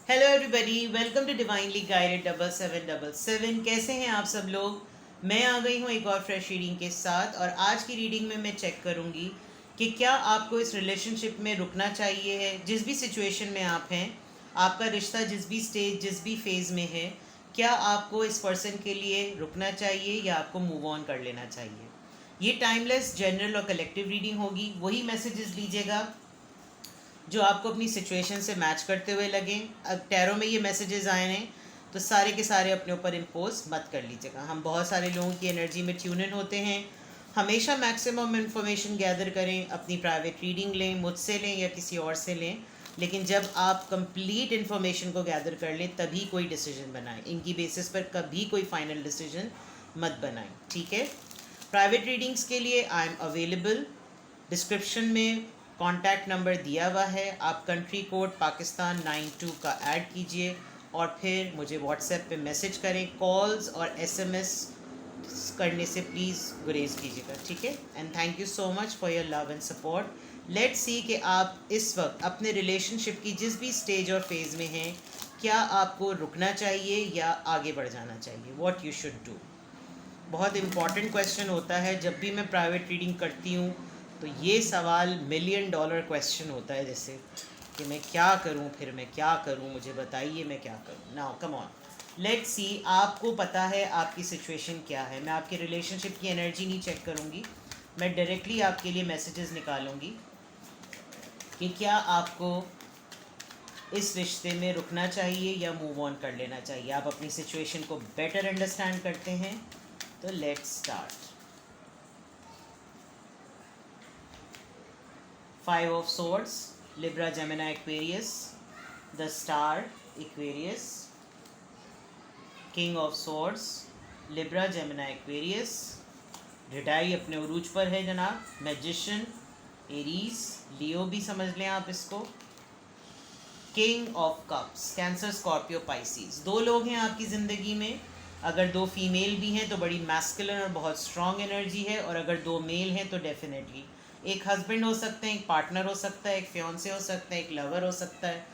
Hello everybody, welcome to divinely guided 7777। कैसे हैं आप सब लोग। मैं आ गई हूँ एक और फ्रेश रीडिंग के साथ, और आज की रीडिंग में मैं चेक करूँगी कि क्या आपको इस रिलेशनशिप में रुकना चाहिए है। जिस भी सिचुएशन में आप हैं, आपका रिश्ता जिस भी स्टेज जिस भी फेज़ में है, क्या आपको इस पर्सन के लिए रुकना चाहिए या आपको मूव ऑन कर लेना चाहिए। ये टाइमलेस, जनरल और कलेक्टिव रीडिंग होगी। वही मैसेजेस लीजिएगा जो आपको अपनी सिचुएशन से मैच करते हुए लगें। अब टैरो में ये मैसेजेस आए हैं तो सारे के सारे अपने ऊपर इम्पोज मत कर लीजिएगा। हम बहुत सारे लोगों की एनर्जी में ट्यून इन होते हैं। हमेशा मैक्सिमम इन्फॉर्मेशन गैदर करें, अपनी प्राइवेट रीडिंग लें, मुझसे लें या किसी और से लें, लेकिन जब आप कंप्लीट इन्फॉर्मेशन को गैदर कर लें तभी कोई डिसीजन बनाएं। इनकी बेसिस पर कभी कोई फाइनल डिसीजन मत बनाएं, ठीक है। प्राइवेट रीडिंग्स के लिए आई एम अवेलेबल। डिस्क्रिप्शन में कॉन्टैक्ट नंबर दिया हुआ है। आप कंट्री कोड पाकिस्तान 92 का ऐड कीजिए और फिर मुझे व्हाट्सएप पे मैसेज करें। कॉल्स और एसएमएस करने से प्लीज़ गुरेज कीजिएगा, ठीक है। And thank you so much for your love and support. Let's see कि आप इस वक्त अपने रिलेशनशिप की जिस भी स्टेज और फेज़ में हैं, क्या आपको रुकना चाहिए या आगे बढ़ जाना चाहिए। What you should do. बहुत इम्पॉर्टेंट क्वेश्चन होता है। जब भी मैं प्राइवेट रीडिंग करती हूँ तो ये सवाल $1,000,000 क्वेश्चन होता है, जैसे कि मैं क्या करूँ, फिर मैं क्या करूँ, मुझे बताइए मैं क्या करूँ। Now come on, let's see. आपको पता है आपकी सिचुएशन क्या है। मैं आपके रिलेशनशिप की एनर्जी नहीं चेक करूँगी, मैं डायरेक्टली आपके लिए मैसेजेस निकालूंगी कि क्या आपको इस रिश्ते में रुकना चाहिए या मूव ऑन कर लेना चाहिए। आप अपनी सिचुएशन को बेटर अंडरस्टैंड करते हैं, तो let's start. 5 of swords, Libra, Gemini, Aquarius. The star, Aquarius. King of swords, Libra, Gemini, Aquarius. रिटाई अपने उरूज पर है जनाब। मैजिशियन, एरीज, लियो भी समझ लें आप इसको। King of cups, cancer, Scorpio, Pisces. दो लोग हैं आपकी ज़िंदगी में। अगर दो फीमेल भी हैं तो बड़ी मैस्कुलिन और बहुत स्ट्रॉन्ग एनर्जी है, और अगर दो मेल हैं तो डेफिनेटली एक हस्बैंड हो सकते हैं, एक पार्टनर हो सकता है, एक फियांसे हो सकता है, एक लवर हो सकता है,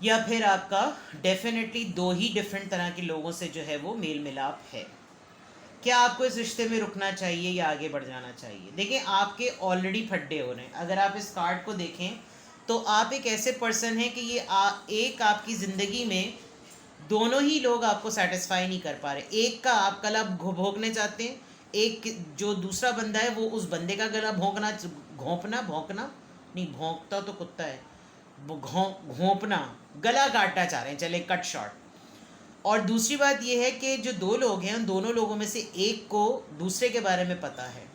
या फिर आपका डेफिनेटली दो ही डिफरेंट तरह के लोगों से जो है वो मेल मिलाप है। क्या आपको इस रिश्ते में रुकना चाहिए या आगे बढ़ जाना चाहिए। देखिए, आपके ऑलरेडी फड्डे हो रहे हैं। अगर आप इस कार्ड को देखें तो आप एक ऐसे पर्सन हैं कि ये एक आपकी ज़िंदगी में दोनों ही लोग आपको सेटिस्फाई नहीं कर पा रहे। एक का आप गला भोंकने चाहते हैं, एक जो दूसरा बंदा है वो उस बंदे का गला भोंकना नहीं, भोंकता तो कुत्ता है, घोंपना, गला काटना चाह रहे हैं। चले, कट शॉर्ट। और दूसरी बात यह है कि जो दो लोग हैं उन दोनों लोगों में से एक को दूसरे के बारे में पता है।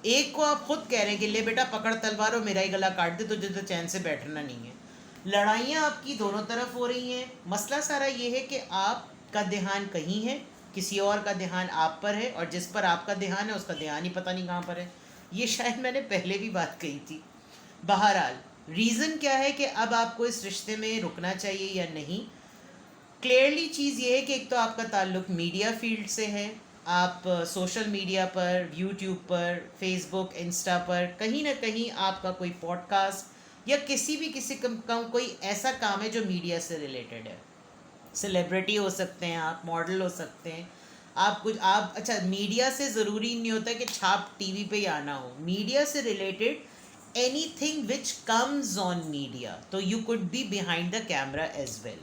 एक को आप खुद कह रहे हैं कि ले बेटा पकड़ तलवार और मेरा ही गला काट दे, तुझे तो चैन से बैठना नहीं है। लड़ाइयाँ आपकी दोनों तरफ हो रही हैं। मसला सारा ये है कि आपका ध्यान कहीं है, किसी और का ध्यान आप पर है, और जिस पर आपका ध्यान है उसका ध्यान ही पता नहीं कहाँ पर है। ये शायद मैंने पहले भी बात कही थी। बहरहाल, रीज़न क्या है कि अब आपको इस रिश्ते में रुकना चाहिए या नहीं। क्लियरली चीज़ ये है कि एक तो आपका ताल्लुक मीडिया फील्ड से है। आप सोशल मीडिया पर, यूट्यूब पर, फेसबुक, इंस्टा पर कहीं ना कहीं आपका कोई पॉडकास्ट या किसी कोई ऐसा काम है जो मीडिया से रिलेटेड है। सेलिब्रिटी हो सकते हैं आप, मॉडल हो सकते हैं आप, कुछ आप, अच्छा, मीडिया से ज़रूरी नहीं होता कि छाप टीवी पे ही आना हो। मीडिया से related anything which comes on media, तो you could be behind the camera as well.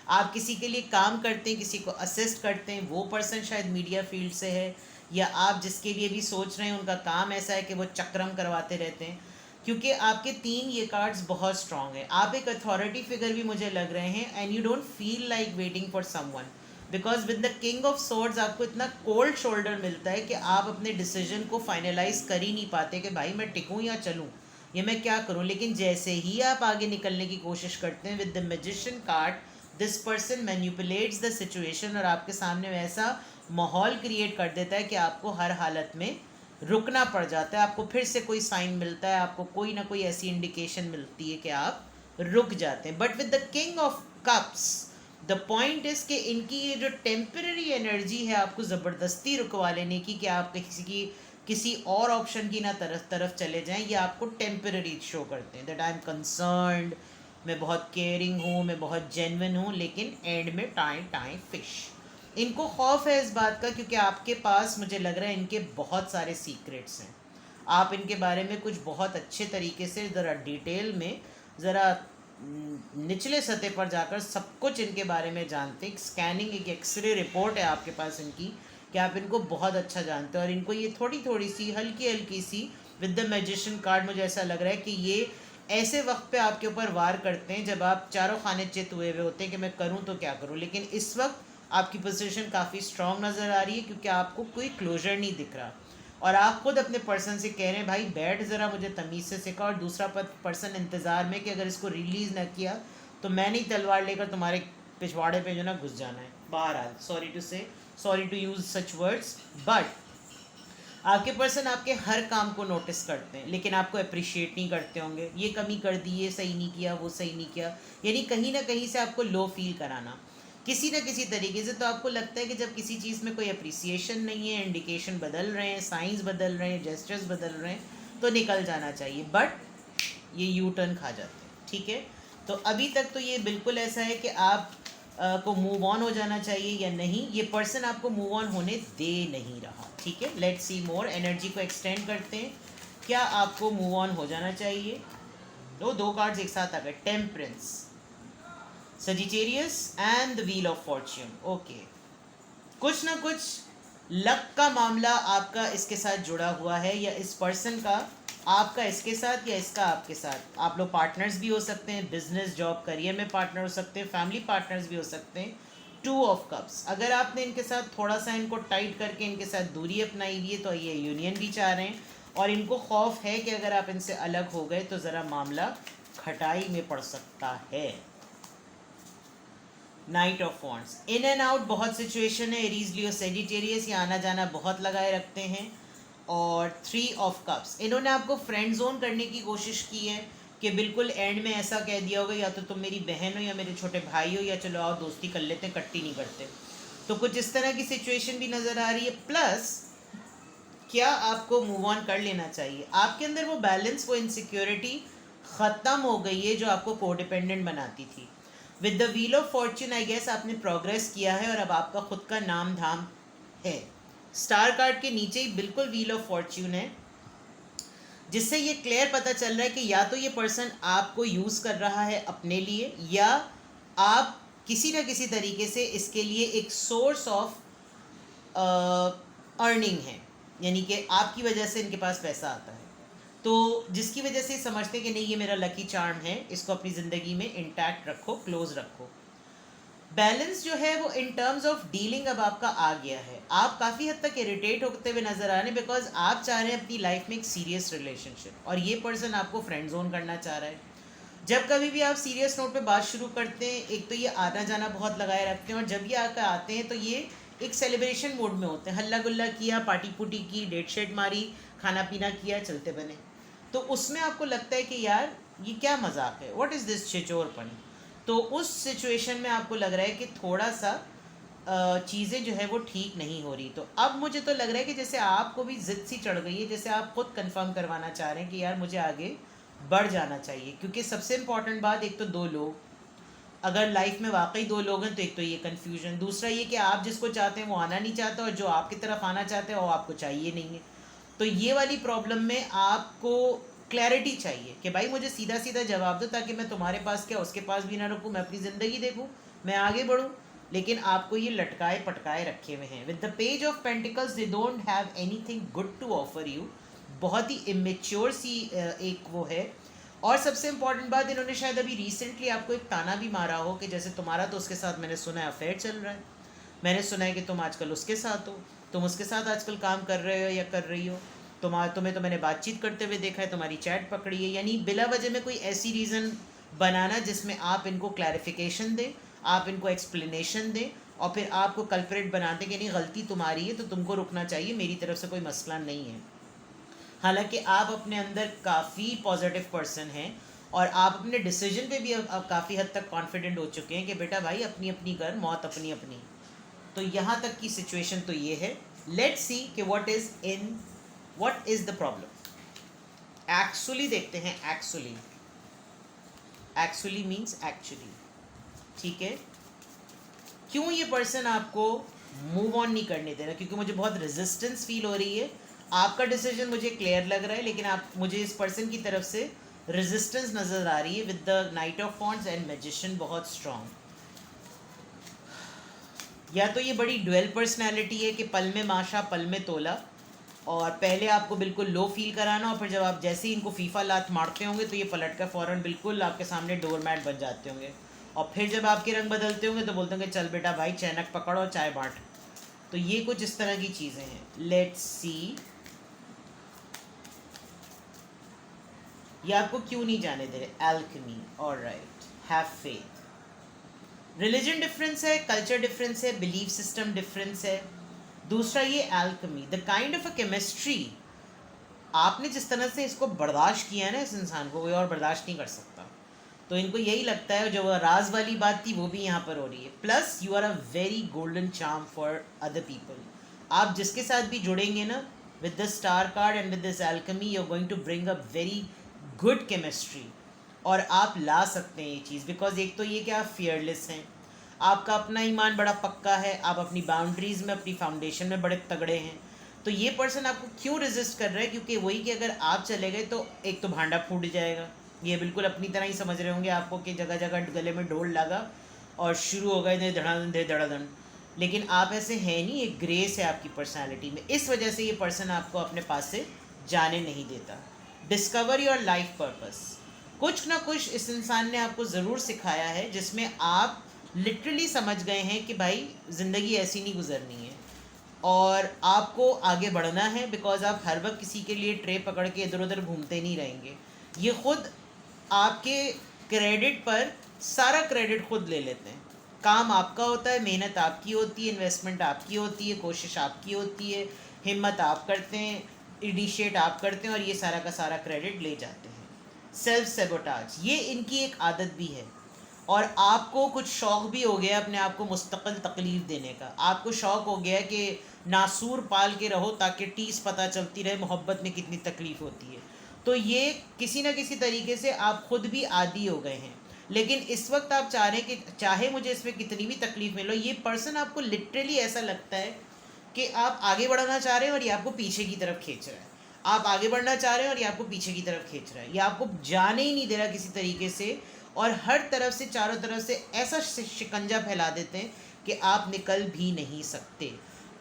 आप किसी के लिए काम करते हैं, किसी को असिस्ट करते हैं, वो पर्सन शायद मीडिया फील्ड से है, या आप जिसके लिए भी सोच रहे हैं उनका काम ऐसा है कि वो चक्रम करवाते रहते हैं। क्योंकि आपके तीन ये कार्ड्स बहुत स्ट्रांग है। आप एक अथॉरिटी फिगर भी मुझे लग रहे हैं, and you don't feel like waiting for someone, because with the king of swords आपको इतना कोल्ड शोल्डर मिलता है कि आप अपने डिसीजन को फाइनलाइज कर ही नहीं पाते कि भाई मैं टिकूँ या चलूँ, ये मैं क्या करूँ। लेकिन जैसे ही आप आगे निकलने की कोशिश करते हैं with the magician card, this person manipulates the situation और आपके सामने वैसा माहौल क्रिएट कर देता है कि आपको हर हालत में रुकना पड़ जाता है। आपको फिर से कोई साइन मिलता है, आपको कोई ना कोई ऐसी इंडिकेशन मिलती है कि आप रुक जाते हैं। But with the king of cups, the point is कि इनकी ये जो टेम्पररी एनर्जी है आपको ज़बरदस्ती रुकवा लेने की, कि आप किसी और ऑप्शन की ना तरफ चले जाएं, ये आपको टेम्पररी शो करते हैं। दैट आई एम कंसर्न्ड, मैं बहुत केयरिंग हूँ, मैं बहुत जेन्युइन हूँ, लेकिन एंड में टाई फिश। इनको खौफ है इस बात का क्योंकि आपके पास मुझे लग रहा है इनके बहुत सारे सीक्रेट्स हैं। आप इनके बारे में कुछ बहुत अच्छे तरीके से ज़रा डिटेल में, ज़रा निचले सतह पर जाकर सब कुछ इनके बारे में जानते हैं। स्कैनिंग, एक एक्सरे रिपोर्ट है आपके पास इनकी कि आप इनको बहुत अच्छा जानते हो। और इनको ये थोड़ी थोड़ी सी हल्की हल्की सी विद द मैजिशियन कार्ड, मुझे ऐसा लग रहा है कि ये ऐसे वक्त पे आपके ऊपर वार करते हैं जब आप चारों खाने चित हुए हुए होते हैं कि मैं करूं तो क्या करूं। लेकिन इस वक्त आपकी पोजीशन काफ़ी स्ट्रांग नज़र आ रही है क्योंकि आपको कोई क्लोजर नहीं दिख रहा और आप खुद अपने पर्सन से कह रहे हैं भाई बैठ ज़रा, मुझे तमीज़ से सिखा। और दूसरा पर्सन इंतज़ार में कि अगर इसको रिलीज़ ना किया तो मैं नहीं तलवार लेकर तुम्हारे पिछवाड़े पे जो ना घुस जाना है। बहरहाल sorry to use such words, but आपके पर्सन आपके हर काम को नोटिस करते हैं लेकिन आपको अप्रिशिएट नहीं करते होंगे। ये कमी कर दी, ये सही नहीं किया, वो सही नहीं किया, यानी कहीं ना कहीं से आपको लो फील कराना किसी न किसी तरीके से। तो आपको लगता है कि जब किसी चीज़ में कोई अप्रिसिएशन नहीं है, इंडिकेशन बदल रहे हैं, साइंस बदल रहे हैं, जेस्चर्स बदल रहे हैं, तो निकल जाना चाहिए। बट ये यू टर्न खा जाते हैं, ठीक है। तो अभी तक तो ये बिल्कुल ऐसा है कि आप को मूव ऑन हो जाना चाहिए या नहीं, ये पर्सन आपको मूव ऑन होने दे नहीं रहा, ठीक है। लेट्स सी मोर, एनर्जी को एक्सटेंड करते हैं। क्या आपको मूव ऑन हो जाना चाहिए? दो कार्ड्स एक साथ आ गए, temperance, Sagittarius and the wheel of Fortune. Okay, कुछ ना कुछ लक का मामला आपका इसके साथ जुड़ा हुआ है, या इस पर्सन का आपका इसके साथ, या इसका आपके साथ। आप लोग पार्टनर्स भी हो सकते हैं, बिजनेस, जॉब, करियर में पार्टनर हो सकते हैं, फैमिली पार्टनर्स भी हो सकते हैं। 2 ऑफ कप्स, अगर आपने इनके साथ थोड़ा सा इनको टाइट करके इनके साथ दूरी अपनाई हुई है तो ये यूनियन भी चाह रहे हैं और इनको खौफ है कि अगर आप इनसे अलग हो गए तो ज़रा मामला खटाई में पड़ सकता है। Night of wands, in and out बहुत सिचुएशन है, एरीज, लियो, सेजिटेरियस, ये आना जाना बहुत लगाए रखते हैं। और 3 ऑफ कप्स, इन्होंने आपको फ्रेंड जोन करने की कोशिश की है कि बिल्कुल एंड में ऐसा कह दिया होगा या तो तुम मेरी बहन हो या मेरे छोटे भाई हो, या चलो आओ दोस्ती कर लेते हैं, कट्टी नहीं करते। तो कुछ इस तरह की सिचुएशन भी नज़र आ रही है। प्लस क्या आपको मूव ऑन कर लेना चाहिए? आपके अंदर वो बैलेंस, वो इनसिक्योरिटी ख़त्म हो गई है जो आपको कोडिपेंडेंट बनाती थी। With the wheel of fortune I guess आपने प्रोग्रेस किया है और अब आपका खुद का नाम धाम है। स्टार कार्ड के नीचे ही बिल्कुल व्हील ऑफ फॉर्च्यून है, जिससे ये क्लियर पता चल रहा है कि या तो ये पर्सन आपको यूज़ कर रहा है अपने लिए, या आप किसी न किसी तरीके से इसके लिए एक सोर्स ऑफ अर्निंग है, यानी कि आपकी वजह से इनके पास पैसा आता है, तो जिसकी वजह से समझते हैं कि नहीं ये मेरा लकी चार्म है, इसको अपनी ज़िंदगी में इंटैक्ट रखो, क्लोज रखो। बैलेंस जो है वो इन टर्म्स ऑफ डीलिंग अब आपका आ गया है। आप काफ़ी हद तक इरिटेट होते हुए नज़र आ रहे हैं बिकॉज आप चाह रहे हैं अपनी लाइफ में एक सीरियस रिलेशनशिप और ये पर्सन आपको फ्रेंड जोन करना चाह रहा है। जब कभी भी आप सीरियस नोट पे बात शुरू करते हैं, एक तो ये आना जाना बहुत लगाए रखते हैं और जब ये आकर आते हैं तो ये एक सेलिब्रेशन मोड में होते हैं। हल्ला गुल्ला किया, पार्टी पुटी की, डेट शेट मारी, खाना पीना किया, चलते बने। तो उसमें आपको लगता है कि यार ये क्या मजाक है, व्हाट इज़ दिस छिचोरपन। तो उस सिचुएशन में आपको लग रहा है कि थोड़ा सा चीज़ें जो है वो ठीक नहीं हो रही। तो अब मुझे तो लग रहा है कि जैसे आपको भी ज़िद सी चढ़ गई है, जैसे आप खुद कंफर्म करवाना चाह रहे हैं कि यार मुझे आगे बढ़ जाना चाहिए। क्योंकि सबसे इम्पॉर्टेंट बात, एक तो 2 लोग, अगर लाइफ में वाकई 2 लोग हैं तो एक तो ये कन्फ्यूजन, दूसरा ये कि आप जिसको चाहते हैं वो आना नहीं चाहता और जो आपकी तरफ आना चाहते हैं वो आपको चाहिए नहीं है। तो ये वाली प्रॉब्लम में आपको क्लैरिटी चाहिए कि भाई मुझे सीधा सीधा जवाब दो ताकि मैं तुम्हारे पास क्या उसके पास भी ना रुकूँ, मैं अपनी ज़िंदगी देखूँ, मैं आगे बढ़ूँ। लेकिन आपको ये लटकाए पटकाए रखे हुए हैं। With the page of pentacles they don't have anything good to offer you. बहुत ही इमेच्योर सी एक वो है। और सबसे इम्पॉर्टेंट बात, इन्होंने शायद अभी रिसेंटली आपको एक ताना भी मारा हो कि जैसे तुम्हारा तो उसके साथ मैंने सुना है अफेयर चल रहा है, मैंने सुना है कि तुम आजकल उसके साथ हो, तुम उसके साथ आजकल काम कर रहे हो या कर रही हो, तुम्हें तो मैंने बातचीत करते हुए देखा है, तुम्हारी चैट पकड़ी है। यानी बिला वजह में कोई ऐसी रीज़न बनाना जिसमें आप इनको क्लैरिफिकेशन दें, आप इनको एक्सप्लेनेशन दें और फिर आपको कल्प्रेट बना दें कि नहीं गलती तुम्हारी है तो तुमको रुकना चाहिए, मेरी तरफ से कोई मसला नहीं है। हालांकि आप अपने अंदर काफ़ी पॉजिटिव पर्सन हैं और आप अपने डिसीजन पे भी अब काफ़ी हद तक कॉन्फिडेंट हो चुके हैं कि बेटा भाई अपनी अपनी कर, मौत अपनी अपनी। तो यहाँ तक की सिचुएशन तो ये है। लेट्स सी कि what is the problem actually. देखते हैं एक्चुअली एक्चुअली मीन्स एक्चुअली, ठीक है। क्यों ये पर्सन आपको मूव ऑन नहीं करने दे रहा? क्योंकि मुझे बहुत रेजिस्टेंस फील हो रही है। आपका डिसीजन मुझे क्लियर लग रहा है, लेकिन आप मुझे इस पर्सन की तरफ से रेजिस्टेंस नज़र आ रही है with the night of wands and magician, बहुत स्ट्रॉन्ग। या तो ये बड़ी ड्वेल पर्सनैलिटी है कि पल में माशा पल में तोला, और पहले आपको बिल्कुल लो फील कराना, और फिर जब आप जैसे ही इनको फीफा लात मारते होंगे तो ये पलट कर फ़ौरन बिल्कुल आपके सामने डोरमैट बन जाते होंगे, और फिर जब आपके रंग बदलते होंगे तो बोलते होंगे चल बेटा भाई चैनक पकड़ और चाय बांट। तो ये कुछ इस तरह की चीज़ें हैं। लेट्स सी ये आपको क्यों नहीं जाने दे रहे। Alchemy, alright, have faith. Religion difference है, कल्चर डिफरेंस है, बिलीफ सिस्टम डिफरेंस है। दूसरा ये alchemy, the kind of a chemistry, आपने जिस तरह से इसको बर्दाश्त किया है ना, इस इंसान को कोई और बर्दाश्त नहीं कर सकता। तो इनको यही लगता है जो राज वाली बात थी वो भी यहाँ पर हो रही है। Plus you are a very golden charm for other people. आप जिसके साथ भी जुड़ेंगे ना with the star card and with this alchemy, you are going to bring a very good chemistry. और आप ला सकते हैं ये चीज़, बिकॉज एक तो ये कि आप फियरलेस हैं, आपका अपना ईमान बड़ा पक्का है, आप अपनी बाउंड्रीज़ में, अपनी फाउंडेशन में बड़े तगड़े हैं। तो ये पर्सन आपको क्यों रेजिस्ट कर रहा है? क्योंकि वही कि अगर आप चले गए तो एक तो भांडा फूट जाएगा, ये बिल्कुल अपनी तरह ही समझ रहे होंगे आपको कि जगह जगह गले में ढोल लगा और शुरू हो गए दे धड़ाधन दे धड़ाधन। लेकिन आप ऐसे हैं नहीं, एक ग्रेस है आपकी पर्सनालिटी में, इस वजह से ये पर्सन आपको अपने पास से जाने नहीं देता। डिस्कवर योर लाइफ पर्पस, कुछ ना कुछ इस इंसान ने आपको ज़रूर सिखाया है जिसमें आप लिटरली समझ गए हैं कि भाई ज़िंदगी ऐसी नहीं गुजरनी है और आपको आगे बढ़ना है, बिकॉज आप हर वक्त किसी के लिए ट्रे पकड़ के इधर उधर घूमते नहीं रहेंगे। ये खुद आपके क्रेडिट पर सारा क्रेडिट खुद ले लेते हैं। काम आपका होता है, मेहनत आपकी होती है, इन्वेस्टमेंट आपकी होती है, कोशिश आपकी होती है, हिम्मत आप करते हैं, इनिशिएट आप करते हैं, और ये सारा का सारा क्रेडिट ले जाते हैं। सेल्फ सेबोटाज, ये इनकी एक आदत भी है। और आपको कुछ शौक़ भी हो गया अपने आप को मुस्तकिल तकलीफ़ देने का। आपको शौक़ हो गया कि नासूर पाल के रहो ताकि टीस पता चलती रहे मोहब्बत में कितनी तकलीफ़ होती है। तो ये किसी न किसी तरीके से आप खुद भी आदी हो गए हैं। लेकिन इस वक्त आप चाह रहे हैं कि चाहे मुझे इसमें कितनी भी तकलीफ़ मिलो, ये पर्सन आपको लिटरली ऐसा लगता है कि आप आगे बढ़ना चाह रहे हैं और ये आपको पीछे की तरफ खींच रहा है। आप आगे बढ़ना चाह रहे हैं और ये आपको पीछे की तरफ खींच रहा है। ये आपको जाने ही नहीं दे रहा किसी तरीके से, और हर तरफ से, चारों तरफ से ऐसा शिकंजा फैला देते हैं कि आप निकल भी नहीं सकते।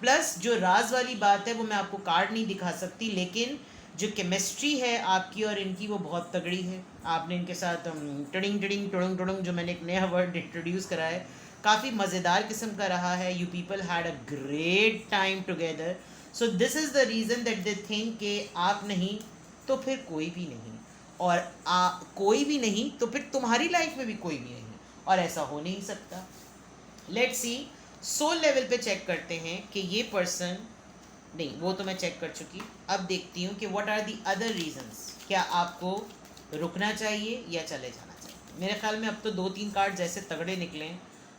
प्लस जो राज वाली बात है वो मैं आपको कार्ड नहीं दिखा सकती, लेकिन जो केमिस्ट्री है आपकी और इनकी वो बहुत तगड़ी है। आपने इनके साथ टडिंग टडिंग टुडुंग टुडुंग, जो मैंने एक नया वर्ड इंट्रोड्यूस करा है, काफ़ी मज़ेदार किस्म का रहा है। You people had a great time together. So this is the reason that they think कि आप नहीं तो फिर कोई भी नहीं, और कोई भी नहीं तो फिर तुम्हारी लाइफ में भी कोई भी नहीं, और ऐसा हो नहीं सकता। लेट्स सी, सोल लेवल पे चेक करते हैं कि ये पर्सन, नहीं वो तो मैं चेक कर चुकी। अब देखती हूँ कि what are the other reasons. क्या आपको रुकना चाहिए या चले जाना चाहिए? मेरे ख्याल में अब तो 2-3 कार्ड जैसे तगड़े निकले,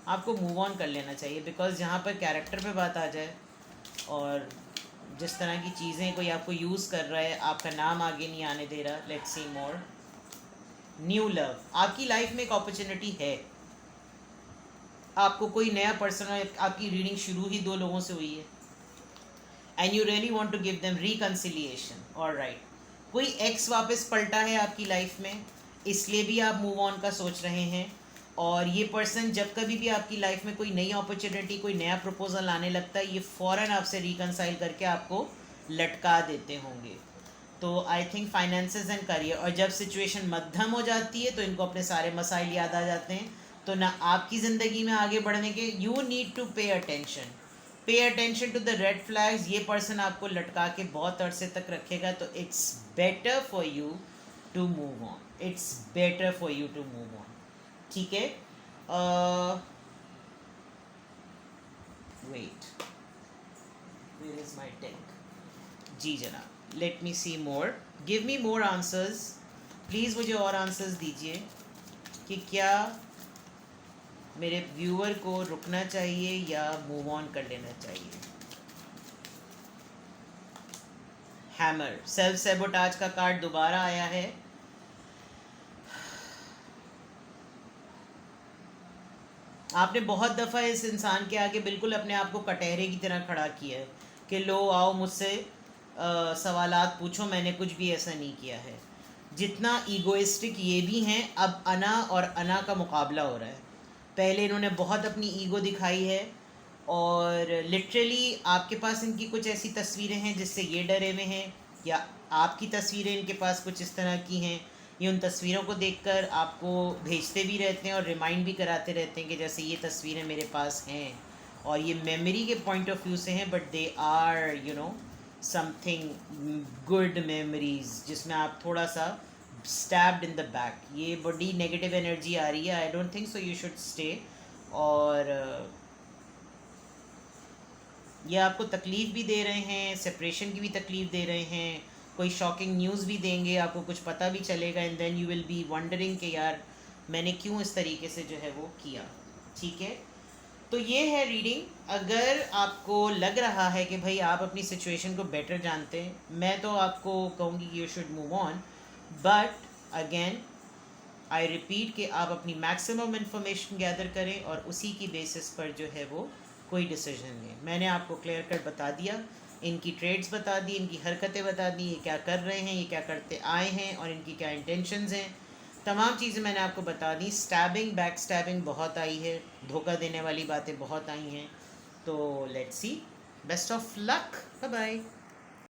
आपको मूव ऑन कर लेना चाहिए, बिकॉज जहाँ पर कैरेक्टर पे बात आ जाए और जिस तरह की चीज़ें कोई आपको यूज़ कर रहा है, आपका नाम आगे नहीं आने दे रहा। Let's see more. New love, आपकी लाइफ में एक अपॉर्चुनिटी है। आपको कोई नया पर्सन, आपकी रीडिंग शुरू ही 2 लोगों से हुई है, and you really want to give them reconciliation. Alright, कोई एक्स वापस पलटा है आपकी लाइफ में, इसलिए भी आप मूव ऑन का सोच रहे हैं। और ये पर्सन जब कभी भी आपकी लाइफ में कोई नई अपॉर्चुनिटी, कोई नया प्रपोजल आने लगता है, ये फ़ौरन आपसे रिकन्साइल करके आपको लटका देते होंगे। तो I think finances and career, और जब सिचुएशन मध्यम हो जाती है तो इनको अपने सारे मसाइल याद आ जाते हैं। तो ना आपकी ज़िंदगी में आगे बढ़ने के, you need to pay attention to the red flags. ये पर्सन आपको लटका के बहुत अरसे तक रखेगा, तो it's better for you to move on, it's better for you to move on. ठीक है, wait, where is my take? जी जनाब, let me see more, give me more answers please. मुझे और आंसर्स दीजिए कि क्या मेरे व्यूअर को रुकना चाहिए या मूव ऑन कर लेना चाहिए। हैमर, सेल्फ सेबोटाज का कार्ड दोबारा आया है। आपने बहुत दफ़ा इस इंसान के आगे बिल्कुल अपने आप को कटहरे की तरह खड़ा किया है कि लो आओ मुझसे सवालात पूछो, मैंने कुछ भी ऐसा नहीं किया है। जितना ईगोइस्टिक ये भी हैं, अब अना और अना का मुकाबला हो रहा है। पहले इन्होंने बहुत अपनी ईगो दिखाई है और लिटरली आपके पास इनकी कुछ ऐसी तस्वीरें हैं जिससे ये डरे हुए हैं, या आपकी तस्वीरें इनके पास कुछ इस तरह की हैं। ये उन तस्वीरों को देखकर आपको भेजते भी रहते हैं और रिमाइंड भी कराते रहते हैं कि जैसे ये तस्वीरें मेरे पास हैं और ये मेमोरी के पॉइंट ऑफ व्यू से हैं, but they are something good memories जिसमें आप थोड़ा सा स्टैब्ड इन द बैक। ये बड़ी नेगेटिव एनर्जी आ रही है, I don't think so you should stay. और ये आपको तकलीफ़ भी दे रहे हैं, सेपरेशन की भी तकलीफ़ दे रहे हैं, कोई शॉकिंग न्यूज़ भी देंगे, आपको कुछ पता भी चलेगा and then you will be wondering कि यार मैंने क्यों इस तरीके से जो है वो किया। ठीक है, तो ये है रीडिंग। अगर आपको लग रहा है कि भाई आप अपनी सिचुएशन को बेटर जानते हैं, मैं तो आपको कहूँगी कि you should move on, but again I repeat कि आप अपनी मैक्सिमम इन्फॉर्मेशन गैदर करें और उसी की बेसिस पर जो है वो कोई डिसीजन लें। मैंने आपको क्लियर कट बता दिया, इनकी ट्रेड्स बता दी, इनकी हरकतें बता दी, ये क्या कर रहे हैं, ये क्या करते आए हैं और इनकी क्या इंटेंशंस हैं। तमाम चीज़ें मैंने आपको बता दी। स्टैबिंग बैक स्टैबिंग बहुत आई है, धोखा देने वाली बातें बहुत आई हैं। तो let's see, best of luck, bye bye.